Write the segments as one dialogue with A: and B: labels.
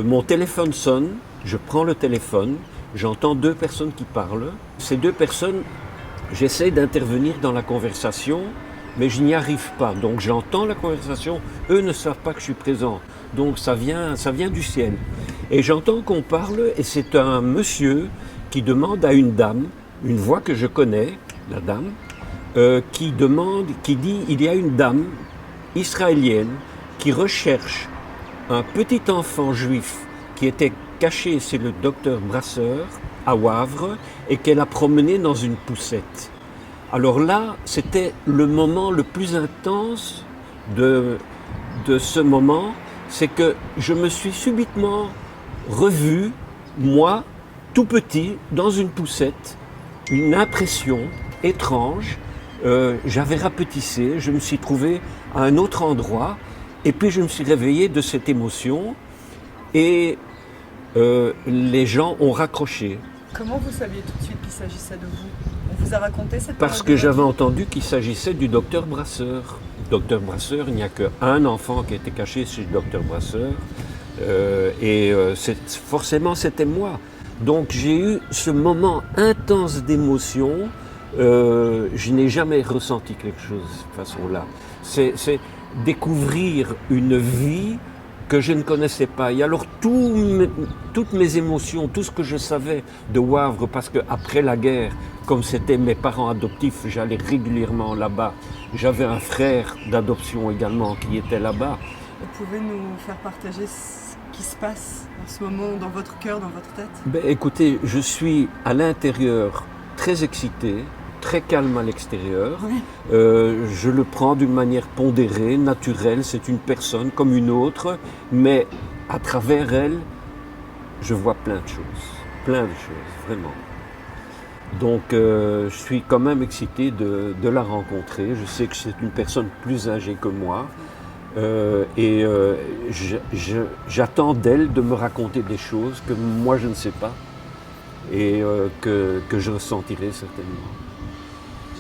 A: Mon téléphone sonne, je prends le téléphone, j'entends deux personnes qui parlent. Ces deux personnes, j'essaie d'intervenir dans la conversation, mais je n'y arrive pas. Donc j'entends la conversation, eux ne savent pas que je suis présent. Donc ça vient du ciel. Et j'entends qu'on parle, et c'est un monsieur qui demande à une dame, une voix que je connais, la dame, qui dit, il y a une dame israélienne qui recherche un petit enfant juif qui était caché chez le docteur Brasseur à Wavre et qu'elle a promené dans une poussette. Alors là, c'était le moment le plus intense de ce moment, c'est que je me suis subitement revu, moi, tout petit, dans une poussette, une impression étrange. J'avais rapetissé, je me suis trouvé à un autre endroit, et puis je me suis réveillé de cette émotion, et les gens ont raccroché.
B: Comment vous saviez tout de suite qu'il s'agissait de vous? On vous a raconté cette
A: Parce que j'avais entendu qu'il s'agissait du docteur Brasseur. Docteur Brasseur, il n'y a qu'un enfant qui a été caché chez le docteur Brasseur, forcément c'était moi. Donc j'ai eu ce moment intense d'émotion. Je n'ai jamais ressenti quelque chose de cette façon-là. C'est découvrir une vie que je ne connaissais pas. Et alors toutes mes émotions, tout ce que je savais de Wavre, parce qu'après la guerre, comme c'était mes parents adoptifs, j'allais régulièrement là-bas. J'avais un frère d'adoption également qui était là-bas.
B: Vous pouvez nous faire partager ce qui se passe en ce moment dans votre cœur, dans votre tête?
A: Écoutez, je suis à l'intérieur très excité, très calme à l'extérieur.
B: Oui.
A: Je le prends d'une manière pondérée, naturelle. C'est une personne comme une autre, mais à travers elle, je vois plein de choses, vraiment. Donc je suis quand même excité de la rencontrer. Je sais que c'est une personne plus âgée que moi. J'attends d'elle de me raconter des choses que moi je ne sais pas et que je ressentirai certainement.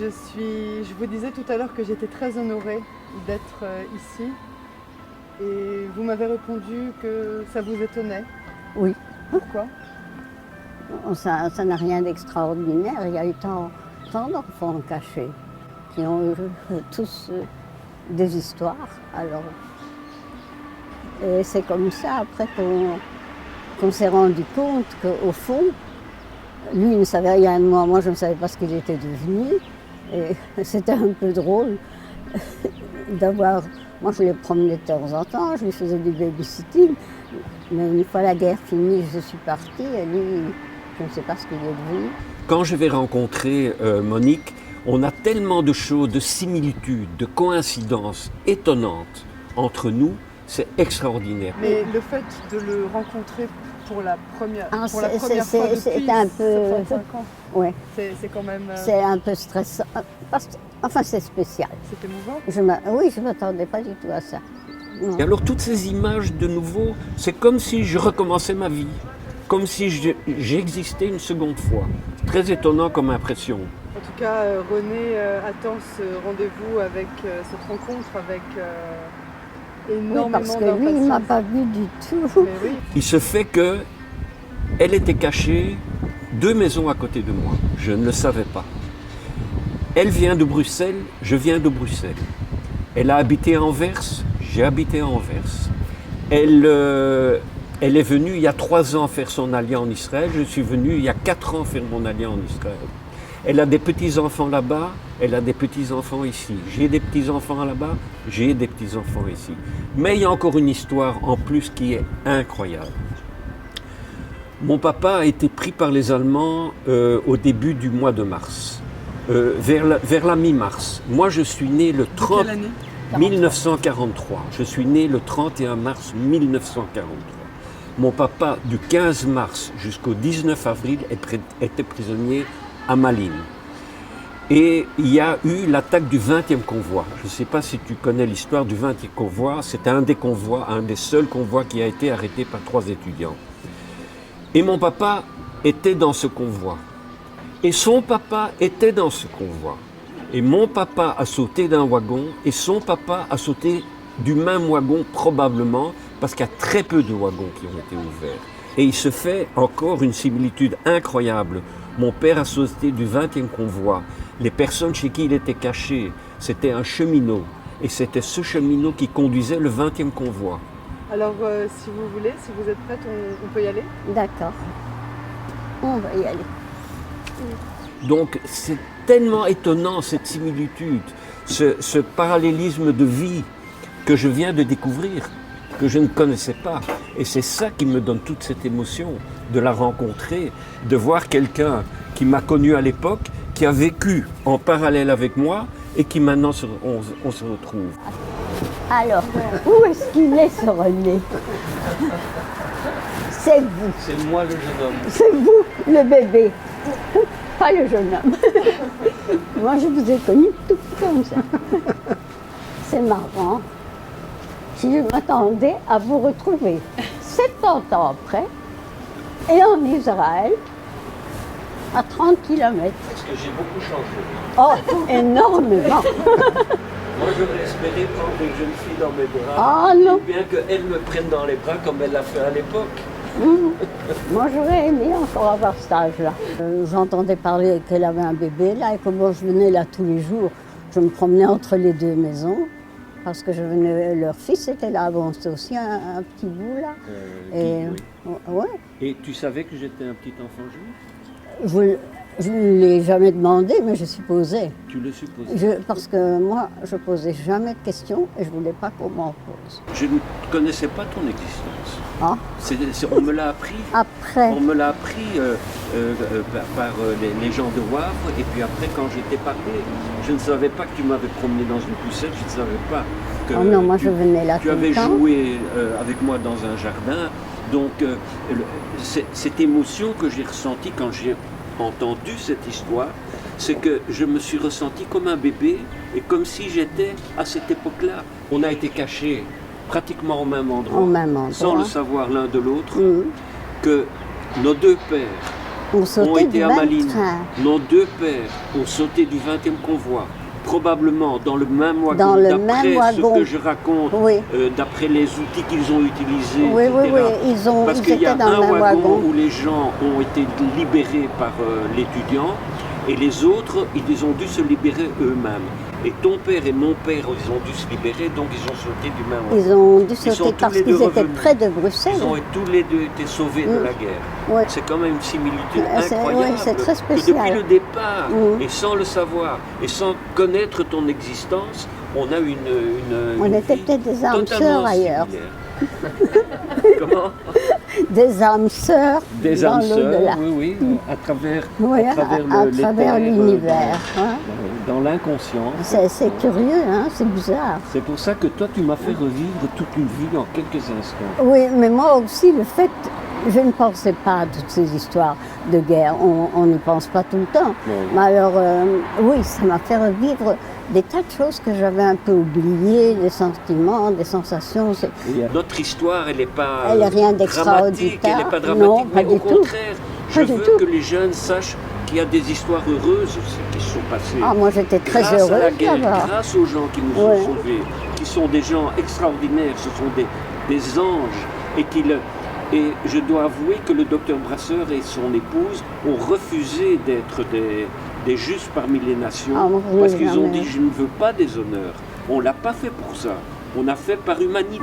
B: Je vous disais tout à l'heure que j'étais très honorée d'être ici et vous m'avez répondu que ça vous étonnait.
C: Oui.
B: Pourquoi?
C: Ça n'a rien d'extraordinaire. Il y a eu tant d'enfants cachés qui ont eu tous des histoires. Alors, et c'est comme ça après qu'on s'est rendu compte qu'au fond, lui il ne savait rien de moi, moi je ne savais pas ce qu'il était devenu. Et c'était un peu drôle d'avoir... Moi je les promenais de temps en temps, je lui faisais du babysitting, mais une fois la guerre finie, je suis partie et lui, je ne sais pas ce qu'il est devenu.
A: Quand je vais rencontrer Monique, on a tellement de choses, de similitudes, de coïncidences étonnantes entre nous, c'est extraordinaire.
B: Mais le fait de le rencontrer pour la première fois depuis
C: un peu...
B: 75 ans,
C: Ouais.
B: c'est quand même...
C: C'est un peu stressant, enfin c'est spécial.
B: C'est émouvant?
C: Oui, je ne m'attendais pas du tout à ça. Non.
A: Et alors toutes ces images de nouveau, c'est comme si je recommençais ma vie, comme si j'existais une seconde fois. Très étonnant comme impression.
B: En tout cas, René attend ce rendez-vous avec cette rencontre avec énormément
C: parce que lui, il ne m'a
B: d'impatience.
C: pas vu du tout.
B: Mais oui.
A: Il se fait qu'elle était cachée 2 maisons à côté de moi. Je ne le savais pas. Elle vient de Bruxelles, je viens de Bruxelles. Elle a habité à Anvers, j'ai habité à Anvers. Elle est venue il y a 3 ans faire son allié en Israël. Je suis venu il y a 4 ans faire mon allié en Israël. Elle a des petits-enfants là-bas, elle a des petits-enfants ici. J'ai des petits-enfants là-bas, j'ai des petits-enfants ici. Mais il y a encore une histoire en plus qui est incroyable. Mon papa a été pris par les Allemands au début du mois de mars, vers la mi-mars. Moi, je suis né le 30...
B: Quelle année?
A: 1943. Je suis né le 31 mars 1943. Mon papa, du 15 mars jusqu'au 19 avril, était prisonnier à Malines. Et il y a eu l'attaque du 20e convoi. Je ne sais pas si tu connais l'histoire du 20e convoi. C'était un des convois, un des seuls convois qui a été arrêté par 3 étudiants. Et mon papa était dans ce convoi. Et son papa était dans ce convoi. Et mon papa a sauté d'un wagon et son papa a sauté du même wagon probablement parce qu'il y a très peu de wagons qui ont été ouverts. Et il se fait encore une similitude incroyable. Mon père a sauté du 20e convoi. Les personnes chez qui il était caché, c'était un cheminot. Et c'était ce cheminot qui conduisait le 20e convoi.
B: Alors, si vous voulez, si vous êtes prête, on peut y aller?
C: D'accord. On va y aller.
A: Donc c'est tellement étonnant cette similitude, ce parallélisme de vie que je viens de découvrir, que je ne connaissais pas. Et c'est ça qui me donne toute cette émotion de la rencontrer, de voir quelqu'un qui m'a connu à l'époque, qui a vécu en parallèle avec moi et qui maintenant on se retrouve.
C: Alors, où est-ce qu'il est ce René? C'est vous.
A: C'est moi le jeune homme.
C: C'est vous, le bébé. Pas le jeune homme. Moi, je vous ai connu tout comme ça. C'est marrant. Si je m'attendais à vous retrouver 70 ans après, et en Israël, à 30 km.
A: Parce que j'ai beaucoup changé.
C: Oh, énormément.
A: Moi, j'aurais espéré prendre une jeune fille dans mes bras,
C: Ah non.
A: ou bien qu'elle me prenne dans les bras comme elle l'a fait à l'époque.
C: Moi, j'aurais aimé encore avoir cet âge-là. J'entendais parler qu'elle avait un bébé là, et comme moi, je venais là tous les jours, je me promenais entre les deux maisons, parce que je venais, leur fils était là. Bon, c'était aussi un petit bout là. Et,
A: Oui.
C: ouais.
A: Et tu savais que j'étais un petit enfant juif?
C: Je ne l'ai jamais demandé, mais je supposais.
A: Tu le supposais?
C: Parce que moi, je posais jamais de questions et je ne voulais pas qu'on m'en pose.
A: Je ne connaissais pas ton existence.
C: Ah.
A: On me l'a appris.
C: Après,
A: On me l'a appris par les gens de Wavre, et puis après quand j'étais parlé, je ne savais pas que tu m'avais promené dans une poussette, je ne savais pas que
C: oh non, moi je venais là
A: tu
C: tout
A: avais
C: le temps.
A: joué avec moi dans un jardin. Donc cette émotion que j'ai ressentie quand j'ai entendu cette histoire, c'est que je me suis ressenti comme un bébé et comme si j'étais à cette époque-là. On a été cachés pratiquement au même endroit, sans le savoir l'un de l'autre, que nos deux pères ont été à Malines. Nos deux pères ont sauté du 20e convoi, probablement dans le même wagon, d'après ce que je raconte, d'après les outils qu'ils ont utilisés,
C: oui,
A: etc.
C: Oui,
A: parce qu'il y a un wagon où les gens ont été libérés par l'étudiant, et les autres, ils ont dû se libérer eux-mêmes. Et ton père et mon père, ils ont dû se libérer, donc ils ont sauté du même wagon.
C: Ils ont dû sauter parce qu'ils étaient près de Bruxelles.
A: Ils ont tous les deux été sauvés de la guerre.
C: Ouais.
A: C'est quand même une similitude incroyable.
C: C'est très spécial.
A: Que depuis le départ, et sans le savoir, et sans connaître ton existence, on a
C: on était peut-être des âmes sœurs ailleurs.
A: Comment?
C: Des âmes sœurs
A: des
C: dans
A: âmes
C: l'au-delà.
A: sœurs, oui, à travers,
C: à travers l'univers. Hein.
A: Dans l'inconscient.
C: C'est curieux, hein, c'est bizarre.
A: C'est pour ça que toi, tu m'as fait revivre toute une vie en quelques instants.
C: Oui, mais moi aussi, le fait, je ne pensais pas à toutes ces histoires de guerre. On n'y pense pas tout le temps.
A: Oui.
C: Mais alors, oui, ça m'a fait revivre des tas de choses que j'avais un peu oubliées, des sentiments, des sensations.
A: Notre histoire, elle n'est pas
C: elle est rien
A: dramatique, elle n'est pas dramatique,
C: non,
A: mais
C: pas
A: au
C: du
A: contraire,
C: tout.
A: je veux que les jeunes sachent qu'il y a des histoires heureuses aussi qui se sont passées.
C: Ah, moi j'étais très
A: grâce
C: heureuse
A: à la guerre,
C: là-bas.
A: grâce aux gens qui nous ont sauvés, qui sont des gens extraordinaires, ce sont des anges, et je dois avouer que le docteur Brasseur et son épouse ont refusé d'être des justes parmi les nations, parce qu'ils ont dit « je ne veux pas des honneurs ». On ne l'a pas fait pour ça, on a fait par humanité.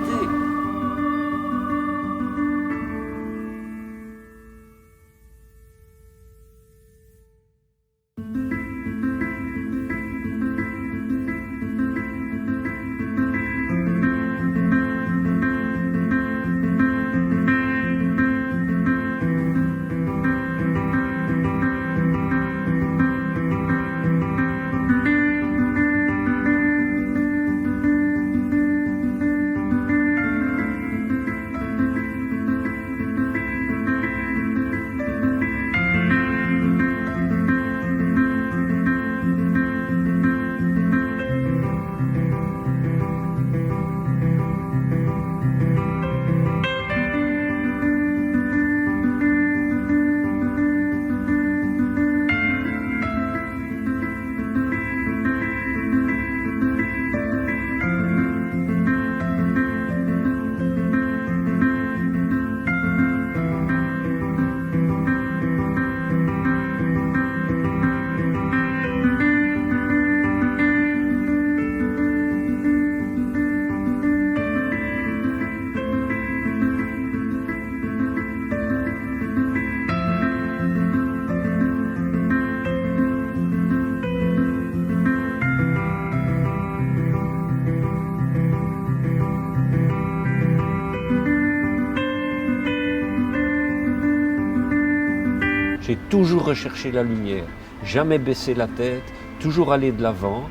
A: J'ai toujours recherché la lumière, jamais baissé la tête, toujours aller de l'avant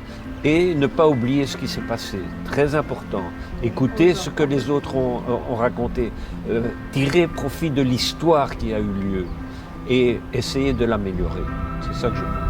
A: et ne pas oublier ce qui s'est passé. Très important. Écouter ce que les autres ont raconté, tirer profit de l'histoire qui a eu lieu et essayer de l'améliorer. C'est ça que je veux.